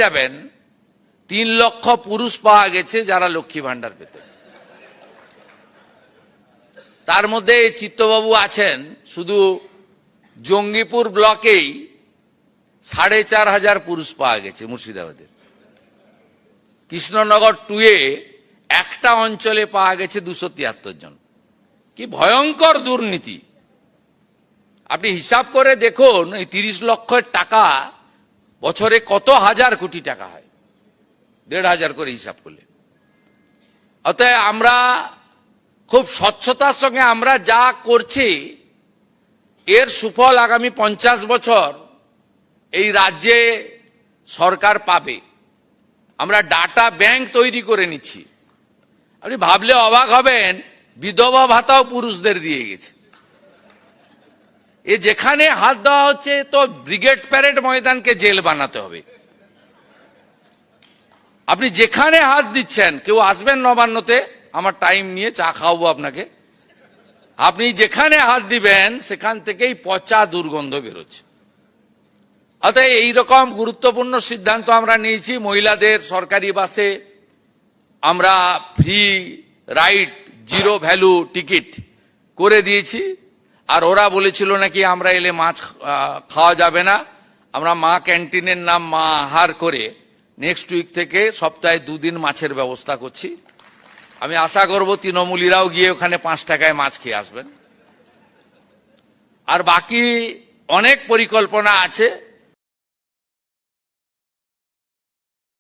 যাবেন 3 লক্ষ পুরুষ পাওয়া গেছে যারা লক্ষ্মী ভান্ডার পেতে। তার মধ্যে চিত্তবাবু আছেন, শুধু জঙ্গিপুর ব্লকেই 4,500 পুরুষ পাওয়া গেছে মুর্শিদাবাদের। কৃষ্ণনগর 2 এ একটা অঞ্চলে পাওয়া গেছে 273 জন। কি ভয়ঙ্কর দুর্নীতি! আপনি হিসাব করে দেখুন, এই 30 লক্ষের টাকা বছরে কত হাজার কোটি টাকা হয়, 1,500 করে হিসাব করলে। অতএব আমরা খুব স্বচ্ছতার সঙ্গে আমরা যা করছি, এর সুফল আগামী 50 বছর এই রাজ্যে সরকার পাবে। আমরা ডাটা ব্যাংক তৈরি করে নিচ্ছি। আপনি ভাবলে অবাক হবেন, বিধবা ভাতাও পুরুষদের দিয়ে গেছে। এ যেখানে হাত দেওয়া হচ্ছে, তো ব্রিগেড প্যারেড ময়দানকে জেল বানাতে হবে। আপনি যেখানে হাত দিচ্ছেন, কেউ আসবেন নবান্নতে, আমার টাইম নিয়ে চা খাওয়াবো আপনাকে, আপনি যেখানে হাত দিবেন সেখান থেকেই পচা দুর্গন্ধ বেরোচ্ছে। অতএব এইরকম গুরুত্বপূর্ণ সিদ্ধান্ত আমরা নিয়েছি। মহিলাদের সরকারি বাসে আমরা ফ্রি রাইড, 0 ভ্যালু টিকিট করে দিয়েছি। আর ওরা বলেছিল নাকি আমরা এলে মাছ খাওয়া যাবে না। আমরা মা ক্যান্টিনের নাম মা আহার করে নেক্সট উইক থেকে সপ্তাহে 2 দিন মাছের ব্যবস্থা করছি। আমি আশা করব তৃণমূলীরাও গিয়ে ওখানে 5 টাকায় মাছ খেয়ে আসবেন। আর বাকি অনেক পরিকল্পনা আছে।